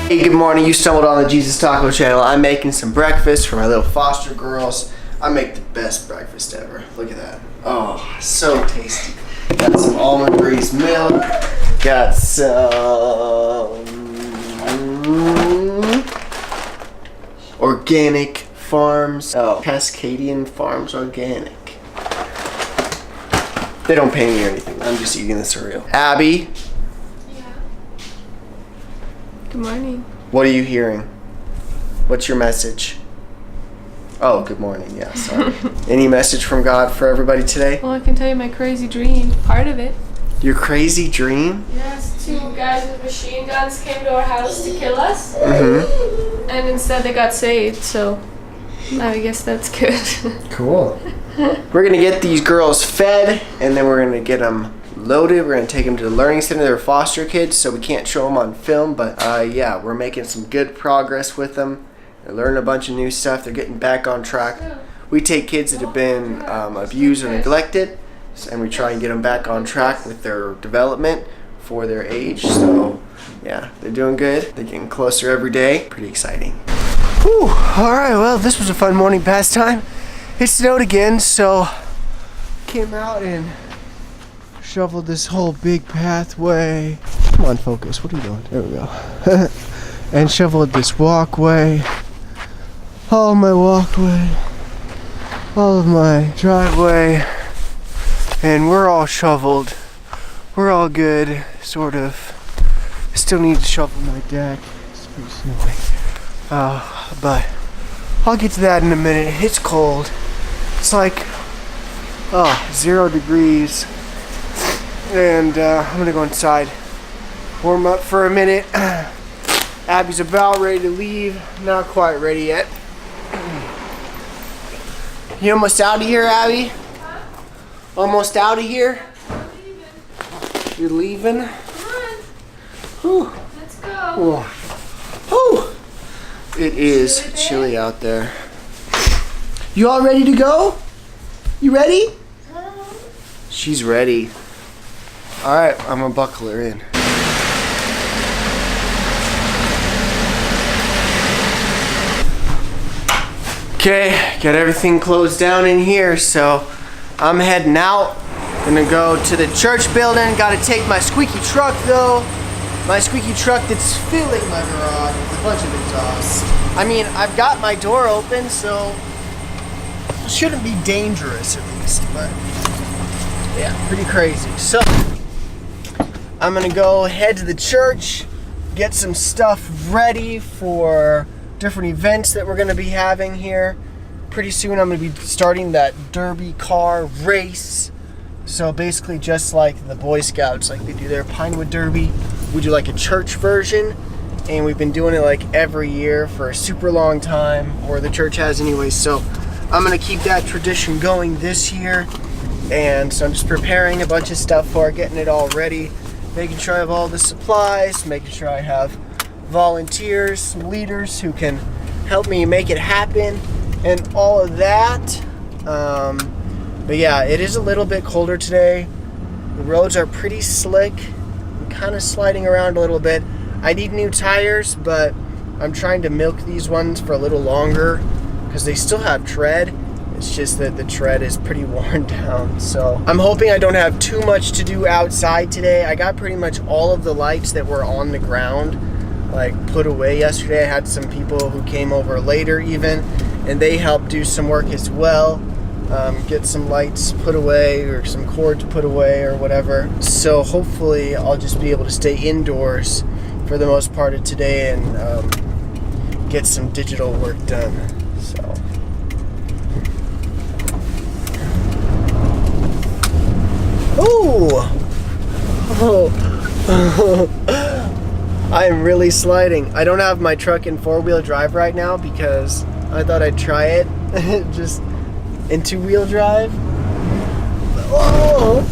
Hey, good morning. You stumbled on the Jesus Taco channel. I'm making some breakfast for my little foster girls. I make the best breakfast ever. Look at that. Oh, so tasty. Got some almond breeze milk. Got some organic farms. Oh, Cascadian Farms Organic. They don't pay me or anything. I'm just eating the cereal. Abby. Yeah. Good morning. What are you hearing? What's your message? Oh, good morning. Yeah, sorry. Any message from God for everybody today? Well, I can tell you my crazy dream. Part of it. Your crazy dream? Yes, 2 guys with machine guns came to our house to kill us. Mm-hmm. And instead they got saved, so I guess that's good. Cool. We're going to get these girls fed, and then we're going to get them loaded. We're going to take them to the learning center. They're foster kids, so we can't show them on film. But yeah, we're making some good progress with them. They're learning a bunch of new stuff. They're getting back on track. We take kids that have been abused or neglected, and we try and get them back on track with their development for their age. So yeah, they're doing good. They're getting closer every day. Pretty exciting. Whew. All right, well, this was a fun morning pastime. It snowed again, so came out and shoveled this whole big pathway. Come on, focus. What are you doing? There we go. And shoveled this walkway. All my walkway. All of my driveway. And we're all shoveled. We're all good, sort of. I still need to shovel my deck. It's pretty snowy. But I'll get to that in a minute. It's cold. It's like 0 degrees. And I'm gonna go inside, warm up for a minute. Abby's about ready to leave. Not quite ready yet. You almost out of here, Abby? Huh? Almost out of here? I'm leaving. You're leaving? Come on. Whew. Let's go. Whew. It is chilly out there. You all ready to go? You ready? She's ready. All right, I'm gonna buckle her in. Okay, got everything closed down in here, so I'm heading out. Gonna go to the church building. Gotta take my squeaky truck though. My squeaky truck that's filling my garage with a bunch of exhaust. I mean, I've got my door open, so it shouldn't be dangerous at least, but yeah, pretty crazy. So I'm gonna go head to the church, get some stuff ready for different events that we're gonna be having here. Pretty soon I'm gonna be starting that derby car race. So basically just like the Boy Scouts, like they do their Pinewood Derby, we do like a church version, and we've been doing it like every year for a super long time, or the church has anyway. So I'm gonna keep that tradition going this year. And so I'm just preparing a bunch of stuff for it, getting it all ready, making sure I have all the supplies, making sure I have volunteers, some leaders who can help me make it happen, and all of that. But yeah, it is a little bit colder today. The roads are pretty slick. I'm kind of sliding around a little bit. I need new tires, but I'm trying to milk these ones for a little longer because they still have tread. It's just that the tread is pretty worn down. So I'm hoping I don't have too much to do outside today. I got pretty much all of the lights that were on the ground like put away yesterday. I had some people who came over later even, and they helped do some work as well. Get some lights put away or some cords put away or whatever. So hopefully I'll just be able to stay indoors for the most part of today and get some digital work done. So I am really sliding. I don't have my truck in 4-wheel drive right now because I thought I'd try it just in 2-wheel drive. Oh!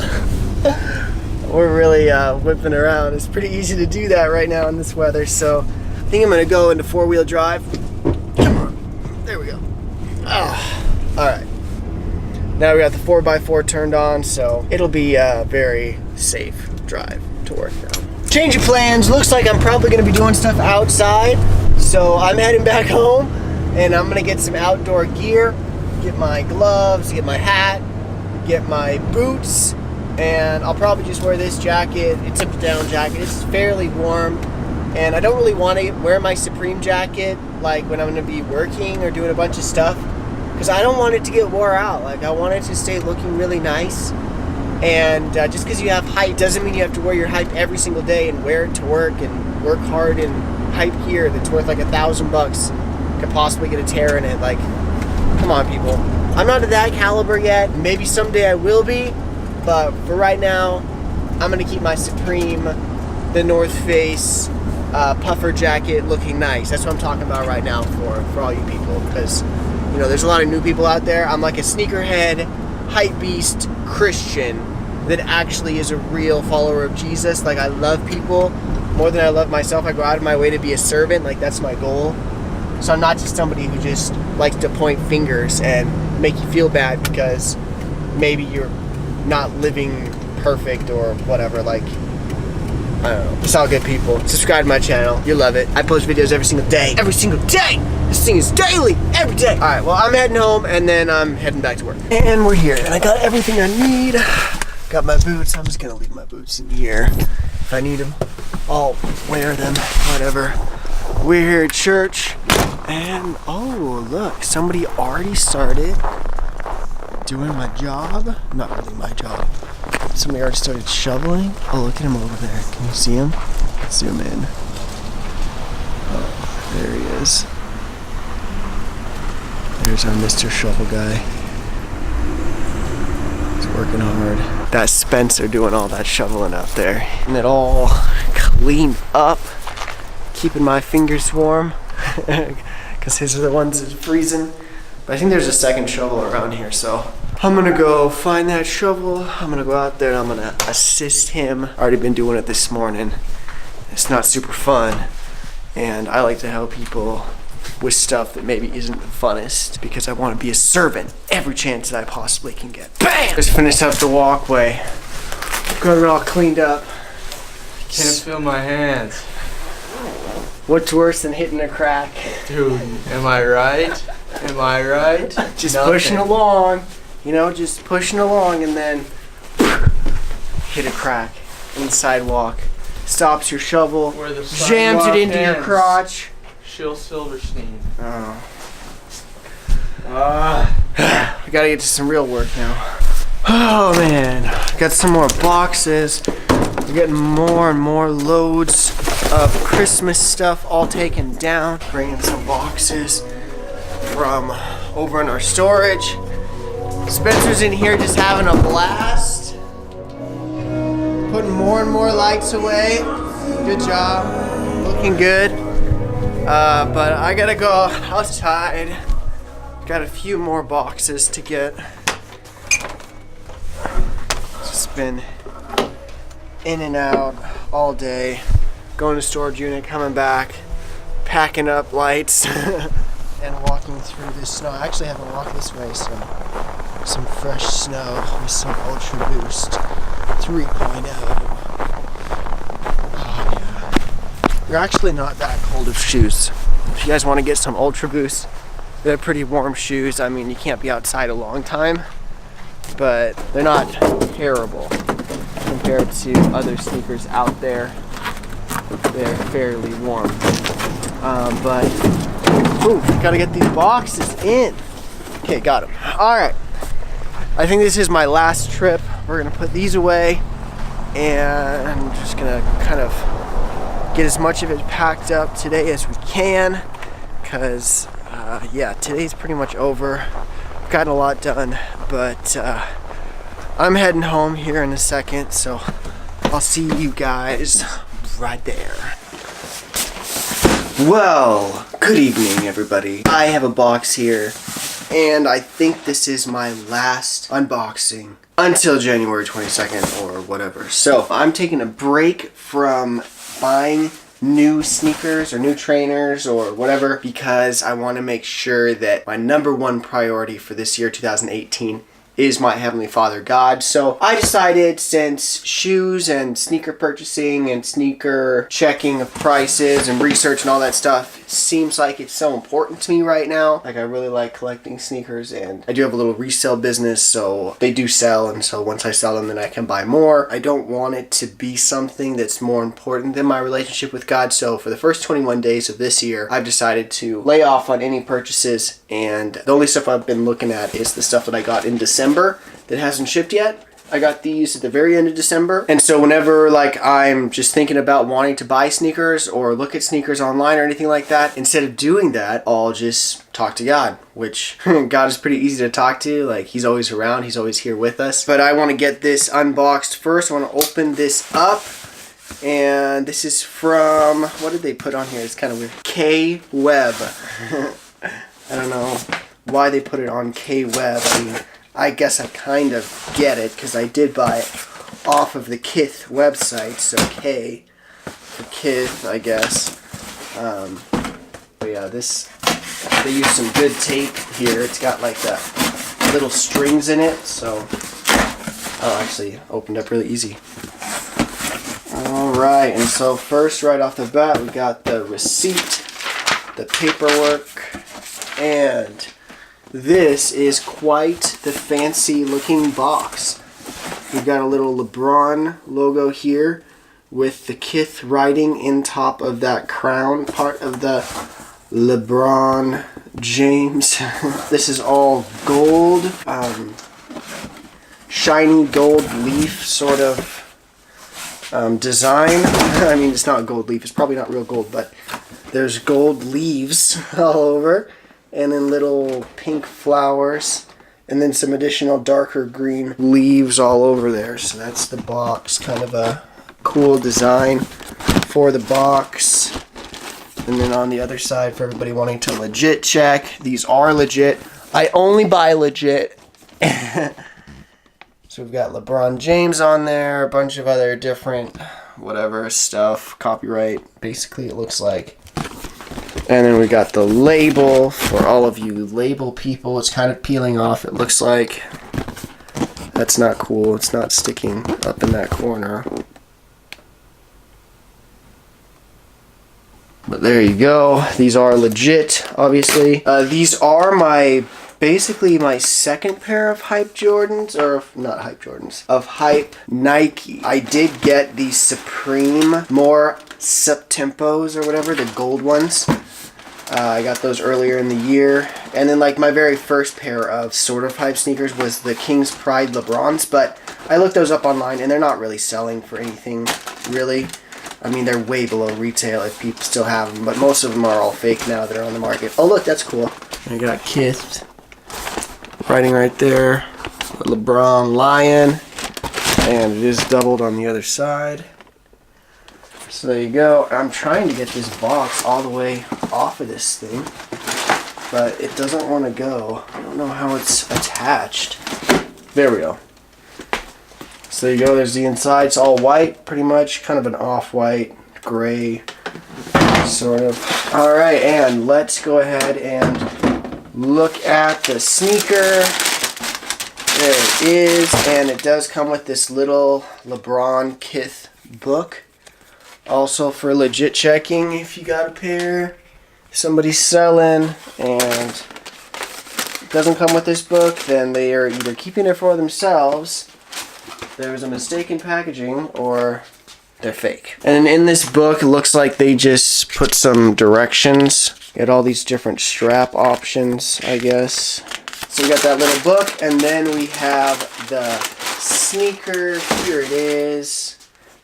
We're really whipping around. It's pretty easy to do that right now in this weather, so I think I'm gonna go into 4-wheel drive. Come on, there we go. Oh, all right. Now we got the 4x4 turned on, so it'll be a very safe drive to work now. Change of plans. Looks like I'm probably gonna be doing stuff outside. So I'm heading back home and I'm gonna get some outdoor gear, get my gloves, get my hat, get my boots, and I'll probably just wear this jacket. It's a down jacket. It's fairly warm, and I don't really want to wear my Supreme jacket like when I'm gonna be working or doing a bunch of stuff, because I don't want it to get wore out. Like, I want it to stay looking really nice. And just because you have hype doesn't mean you have to wear your hype every single day and wear it to work and work hard in hype gear that's worth like $1,000 could possibly get a tear in it. Like, come on, people. I'm not at that caliber yet. Maybe someday I will be, but for right now, I'm gonna keep my Supreme, the North Face puffer jacket looking nice. That's what I'm talking about right now for all you people, because you know there's a lot of new people out there. I'm like a sneakerhead, hype beast Christian that actually is a real follower of Jesus. Like, I love people more than I love myself. I go out of my way to be a servant. Like, that's my goal. So I'm not just somebody who just likes to point fingers and make you feel bad because maybe you're not living perfect or whatever. Like, I don't know. It's all good, people. Subscribe to my channel. You'll love it. I post videos every single day. Every single day! This thing is daily! Every day! Alright, well, I'm heading home and then I'm heading back to work. And we're here. And I got everything I need. Got my boots. I'm just gonna leave my boots in here. If I need them, I'll wear them. Whatever. We're here at church. And, oh, look. Somebody already started doing my job. Not really my job. Somebody already started shoveling. Oh, look at him over there. Can you see him? Zoom in. Oh, there he is. There's our Mr. Shovel guy. He's working hard. That's Spencer doing all that shoveling out there. And it all cleaned up. Keeping my fingers warm. Because his are the ones that's freezing. But I think there's a second shovel around here, so I'm gonna go find that shovel. I'm gonna go out there and I'm gonna assist him. Already been doing it this morning. It's not super fun. And I like to help people with stuff that maybe isn't the funnest because I want to be a servant every chance that I possibly can get. Bam! Just finished up the walkway. Got it all cleaned up. Can't feel my hands. What's worse than hitting a crack? Dude, am I right? Am I right? Just Nothing. pushing along. You know, just pushing along and then hit a crack in the sidewalk. Stops your shovel. Where the Jams it sidewalk into your ends. crotch. Shill Silverstein. Oh. We gotta get to some real work now. Oh man, got some more boxes. We're getting more and more loads of Christmas stuff all taken down. Bringing some boxes from over in our storage. Spencer's in here just having a blast. Putting more and more lights away. Good job. Looking good. But I gotta go outside. Got a few more boxes to get. Just been in and out all day. Going to storage unit, coming back, packing up lights, and walking through this snow. I actually haven't walked this way, so some fresh snow with some Ultra Boost 3.0. Oh yeah. They're actually not that cold of shoes. If you guys want to get some Ultra Boost, they're pretty warm shoes. I mean, you can't be outside a long time, but they're not terrible compared to other sneakers out there. They're fairly warm. But, ooh, gotta get these boxes in. Okay, got them. All right. I think this is my last trip. We're gonna put these away and I'm just gonna kind of get as much of it packed up today as we can, because yeah, today's pretty much over. Gotten a lot done, but I'm heading home here in a second, so I'll see you guys right there. Well, good evening everybody. I have a box here and I think this is my last unboxing until January 22nd or whatever. So I'm taking a break from buying new sneakers or new trainers or whatever because I want to make sure that my number one priority for this year 2018 is my Heavenly Father God. So I decided, since shoes and sneaker purchasing and sneaker checking of prices and research and all that stuff seems like it's so important to me right now. Like, I really like collecting sneakers, and I do have a little resale business, so they do sell, and so once I sell them, then I can buy more. I don't want it to be something that's more important than my relationship with God. So for the first 21 days of this year, I've decided to lay off on any purchases, and the only stuff I've been looking at is the stuff that I got in December that hasn't shipped yet. I got these at the very end of December, and so whenever like I'm just thinking about wanting to buy sneakers or look at sneakers online or anything like that, instead of doing that, I'll just talk to God, which God is pretty easy to talk to. Like, he's always around, he's always here with us. But I want to get this unboxed first. I want to open this up, and this is from, what did they put on here? It's kind of weird. K-Web. I don't know why they put it on K-Web. I mean, I guess I kind of get it, because I did buy it off of the Kith website, so K for Kith, I guess. But yeah, they use some good tape here. It's got like the little strings in it, so actually opened up really easy. Alright, and so first, right off the bat, we got the receipt, the paperwork, and this is quite the fancy looking box. We've got a little LeBron logo here with the Kith writing in top of that crown part of the LeBron James. This is all gold, shiny gold leaf sort of design. I mean, it's not gold leaf, it's probably not real gold, but there's gold leaves all over. And then little pink flowers, and then some additional darker green leaves all over there. So that's the box, kind of a cool design for the box. And then on the other side, for everybody wanting to legit check, these are legit. I only buy legit. So we've got LeBron James on there, a bunch of other different whatever stuff, copyright, basically it looks like. And then we got the label for all of you label people. It's kind of peeling off, it looks like. That's not cool. It's not sticking up in that corner. But there you go. These are legit, obviously. These are basically my second pair of Hype Jordans, or not Hype Jordans, of Hype Nike. I did get the Supreme more Septempos or whatever, the gold ones. I got those earlier in the year. And then like my very first pair of sort of hype sneakers was the King's Pride LeBrons, but I looked those up online and they're not really selling for anything, really. I mean, they're way below retail if people still have them, but most of them are all fake now that are on the market. Oh look, that's cool. I got Kith writing right there, LeBron Lion, and it is doubled on the other side. So there you go. I'm trying to get this box all the way off of this thing, but it doesn't want to go. I don't know how it's attached. There we go. So there you go. There's the inside. It's all white, pretty much. Kind of an off-white, gray, sort of. Alright, and let's go ahead and look at the sneaker. There it is, and it does come with this little LeBron Kith book. Also for legit checking, if you got a pair somebody's selling and it doesn't come with this book, then they are either keeping it for themselves, there's a mistake in packaging, or they're fake. And in this book, it looks like they just put some directions. Got all these different strap options, I guess. So we got that little book, and then we have the sneaker. Here it is.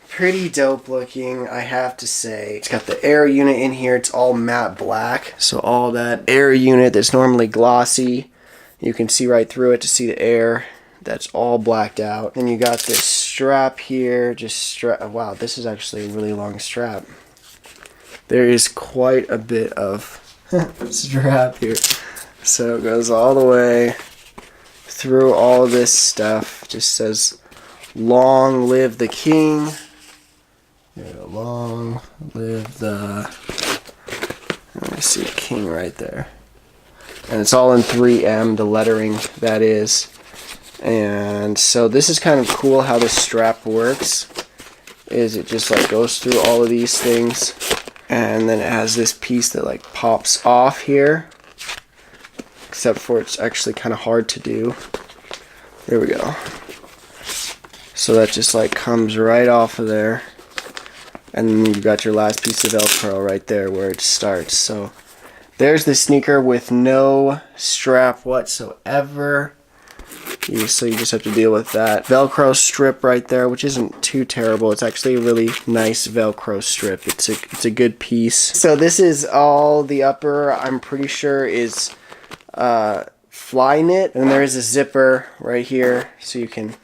Pretty dope looking, I have to say. It's got the air unit in here. It's all matte black. So all that air unit that's normally glossy, you can see right through it to see the air. That's all blacked out. Then you got this strap here. Wow, this is actually a really long strap. There is quite a bit of strap here. So it goes all the way through all this stuff. Just says, "Long live the king." Long live the... I see a king right there. And it's all in 3M, the lettering, that is. And so this is kind of cool how this strap works. Is it just like goes through all of these things, and then it has this piece that like pops off here. Except for it's actually kind of hard to do. There we go. So that just like comes right off of there. And then you've got your last piece of Velcro right there where it starts. So there's the sneaker with no strap whatsoever. So you just have to deal with that Velcro strip right there, which isn't too terrible. It's actually a really nice Velcro strip. It's a good piece. So this is all the upper, I'm pretty sure, is fly knit. And there is a zipper right here so you can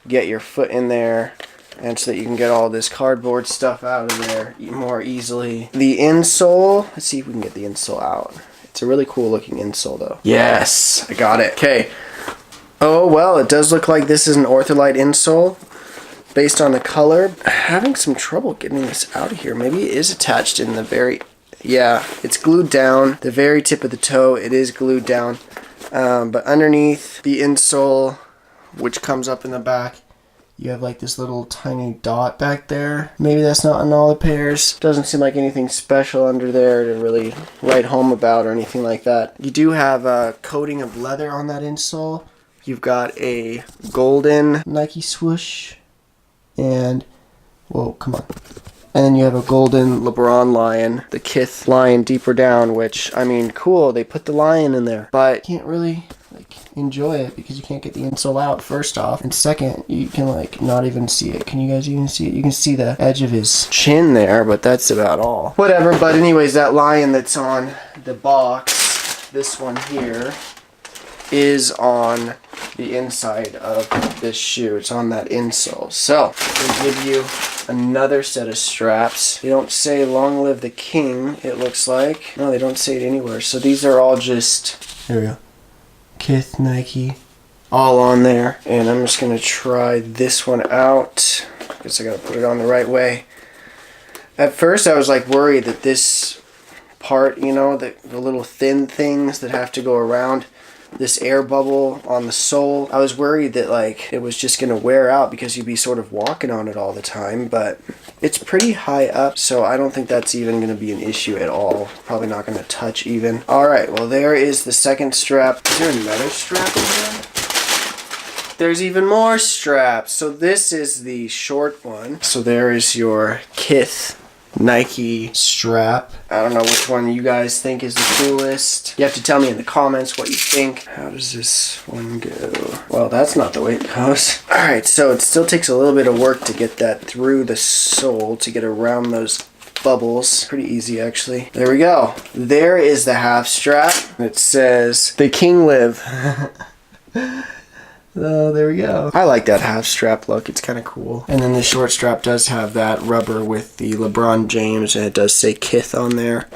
get your foot in there, and so that you can get all this cardboard stuff out of there more easily. The insole, let's see if we can get the insole out. It's a really cool looking insole though. Yes, I got it. Okay. Oh well, it does look like this is an Ortholite insole based on the color. I'm having some trouble getting this out of here. Maybe it is attached in the very, yeah, it's glued down. The very tip of the toe, it is glued down. But underneath the insole, which comes up in the back, you have like this little tiny dot back there. Maybe that's not on all the pairs. Doesn't seem like anything special under there to really write home about or anything like that. You do have a coating of leather on that insole. You've got a golden Nike swoosh and, whoa, come on. And then you have a golden LeBron lion, the Kith lion deeper down, which, I mean, cool, they put the lion in there. But you can't really like enjoy it because you can't get the insole out, first off. And second, you can like not even see it. Can you guys even see it? You can see the edge of his chin there, but that's about all. Whatever, but anyways, that lion that's on the box, this one here, is on the inside of this shoe. It's on that insole. So, they give you another set of straps. They don't say long live the king, it looks like. No, they don't say it anywhere. So these are all just, there we go, Kith, Nike, all on there. And I'm just going to try this one out. I guess I got to put it on the right way. At first I was like worried that this part, you know, the little thin things that have to go around this air bubble on the sole, I was worried that like it was just gonna wear out because you'd be sort of walking on it all the time, but it's pretty high up, so I don't think that's even gonna be an issue at all. Probably not gonna touch even. Alright, well there is the second strap. Is there another strap in here? There's even more straps. So this is the short one. So there is your Kith Nike strap. I don't know which one you guys think is the coolest. You have to tell me in the comments what you think. How does this one go? Well, that's not the way it goes. Alright, so it still takes a little bit of work to get that through the sole, to get around those bubbles. Pretty easy, actually. There we go. There is the half strap. It says, "The King live." Oh, there we go. I like that half strap look. It's kind of cool. And then the short strap does have that rubber with the LeBron James, and it does say Kith on there.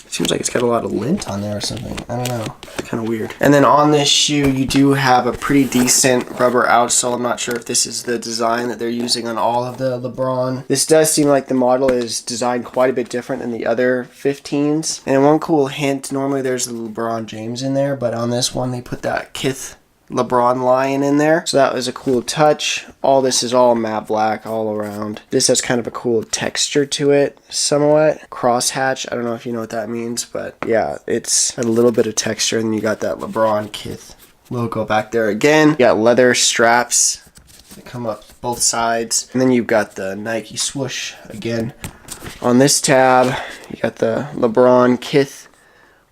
Seems like it's got a lot of lint on there or something. I don't know. Kind of weird. And then on this shoe, you do have a pretty decent rubber outsole. I'm not sure if this is the design that they're using on all of the LeBron. This does seem like the model is designed quite a bit different than the other 15s. And one cool hint, normally there's the LeBron James in there, but on this one, they put that Kith LeBron lion in there. So that was a cool touch. All this is all matte black all around. This has kind of a cool texture to it, somewhat. Crosshatch, I don't know if you know what that means, but yeah, it's a little bit of texture. And then you got that LeBron Kith logo back there again. You got leather straps that come up both sides. And then you've got the Nike swoosh again. On this tab, you got the LeBron Kith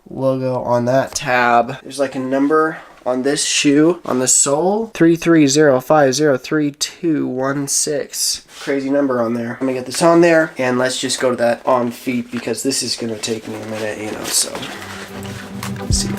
logo on that tab. There's like a number on this shoe, on the sole, 330503216. Crazy number on there. I'm gonna get this on there, and let's just go to that on feet because this is gonna take me a minute, you know, so let's see.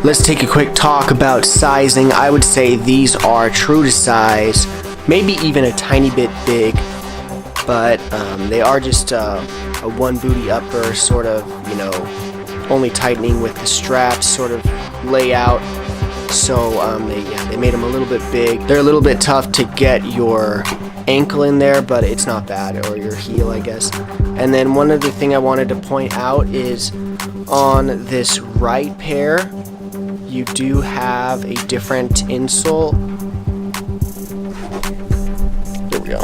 let's take a quick talk about sizing. I would say these are true to size, maybe even a tiny bit big, but they are just a one booty upper sort of, only tightening with the straps sort of layout. So they made them a little bit big. They're a little bit tough to get your ankle in there, but it's not bad, or your heel, I guess. And then one other thing I wanted to point out is on this right pair, you do have a different insole. Here we go.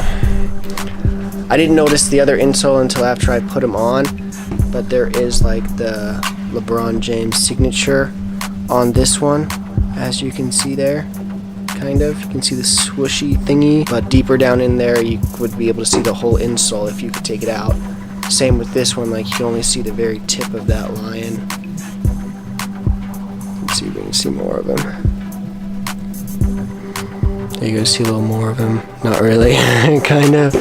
I didn't notice the other insole until after I put them on, but there is like the LeBron James signature on this one, as you can see there. Kind of. You can see the swooshy thingy, but deeper down in there you would be able to see the whole insole if you could take it out. Same with this one, like you can only see the very tip of that lion. Let's see if we can see more of him. There you go, see a little more of him. Not really, kind of.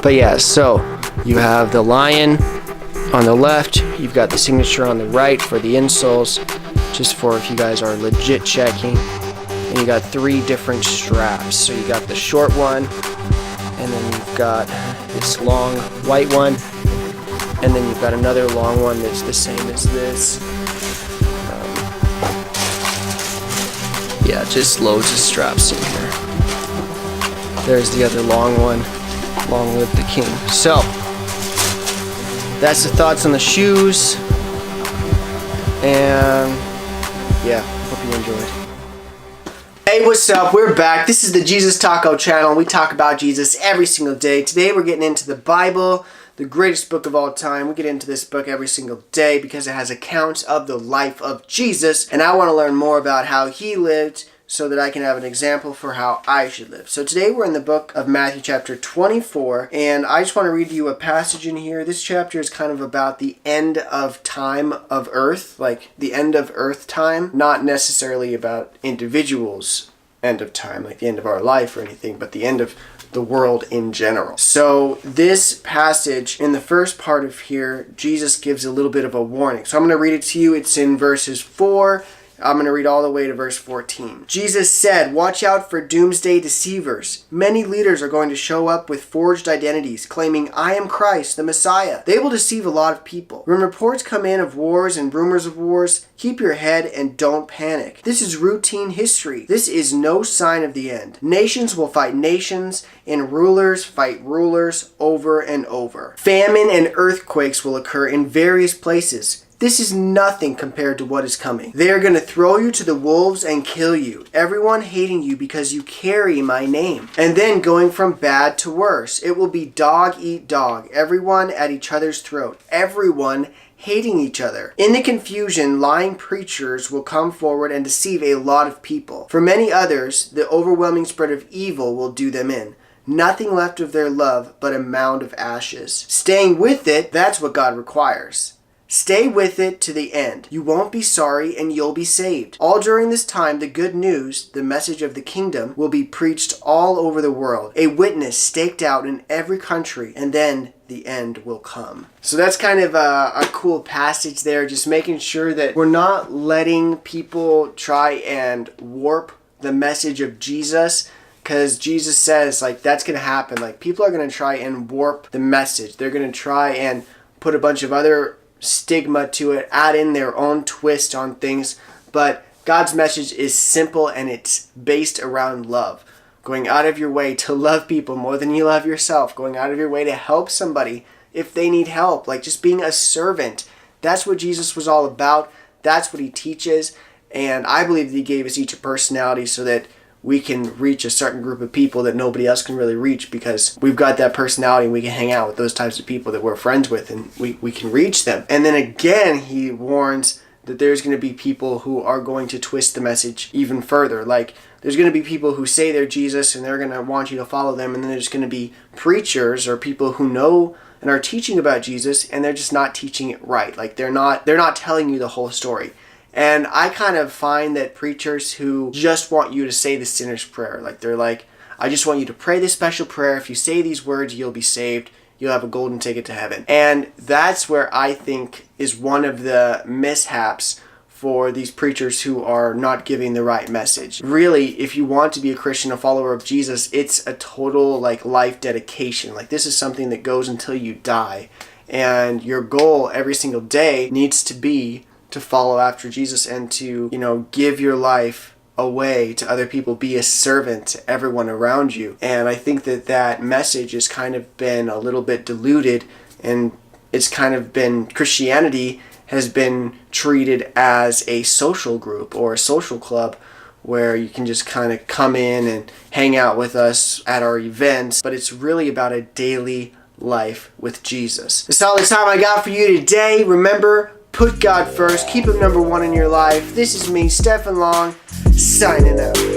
But yeah, so you have the lion on the left, you've got the signature on the right for the insoles, just for if you guys are legit checking. And you got 3 different straps. So you got the short one, and then you've got this long white one, and then you've got another long one that's the same as this. Yeah, just loads of straps in here. There's the other long one. Long live the king. So, that's the thoughts on the shoes. And yeah, hope you enjoyed. Hey, what's up? We're back. This is the Jesus Taco channel. We talk about Jesus every single day. Today we're getting into the Bible, the greatest book of all time. We get into this book every single day because it has accounts of the life of Jesus, and I want to learn more about how he lived so that I can have an example for how I should live. So today we're in the book of Matthew chapter 24, and I just want to read you a passage in here. This chapter is kind of about the end of time of earth, like the end of earth time, not necessarily about individuals' end of time, like the end of our life or anything, but the end of the world in general. So this passage, in the first part of here, Jesus gives a little bit of a warning. So I'm going to read it to you. It's in verses 4. I'm going to read all the way to verse 14. Jesus said, "Watch out for doomsday deceivers. Many leaders are going to show up with forged identities, claiming, 'I am Christ, the Messiah.' They will deceive a lot of people. When reports come in of wars and rumors of wars, keep your head and don't panic. This is routine history. This is no sign of the end. Nations will fight nations, and rulers fight rulers over and over. Famine and earthquakes will occur in various places. This is nothing compared to what is coming. They are going to throw you to the wolves and kill you, everyone hating you because you carry my name. And then going from bad to worse. It will be dog eat dog, everyone at each other's throat, everyone hating each other. In the confusion, lying preachers will come forward and deceive a lot of people. For many others, the overwhelming spread of evil will do them in. Nothing left of their love but a mound of ashes. Staying with it, that's what God requires. Stay with it to the end. You won't be sorry and you'll be saved. All during this time, the good news, the message of the kingdom, will be preached all over the world. A witness staked out in every country, and then the end will come." So that's kind of a cool passage there, just making sure that we're not letting people try and warp the message of Jesus. Because Jesus says, that's going to happen. People are going to try and warp the message. They're going to try and put a bunch of other stigma to it, add in their own twist on things, but God's message is simple and it's based around love. Going out of your way to love people more than you love yourself, going out of your way to help somebody if they need help, just being a servant. That's what Jesus was all about. That's what he teaches, and I believe that he gave us each a personality so that we can reach a certain group of people that nobody else can really reach, because we've got that personality and we can hang out with those types of people that we're friends with, and we can reach them. And then again, he warns that there's going to be people who are going to twist the message even further. There's going to be people who say they're Jesus and they're going to want you to follow them, and then there's going to be preachers or people who know and are teaching about Jesus, and they're just not teaching it right. They're not telling you the whole story. And I kind of find that preachers who just want you to say the sinner's prayer, they're like, I just want you to pray this special prayer. If you say these words, you'll be saved. You'll have a golden ticket to heaven. And that's where I think is one of the mishaps for these preachers who are not giving the right message. Really, if you want to be a Christian, a follower of Jesus, it's a total like life dedication. Like this is something that goes until you die. And your goal every single day needs to be to follow after Jesus and to, give your life away to other people, be a servant to everyone around you. And I think that message has kind of been a little bit diluted, and it's kind of been, Christianity has been treated as a social group or a social club where you can just kind of come in and hang out with us at our events, but it's really about a daily life with Jesus. That's all the time I got for you today. Remember, put God first. Keep Him number one in your life. This is me, Stephen Long, signing out.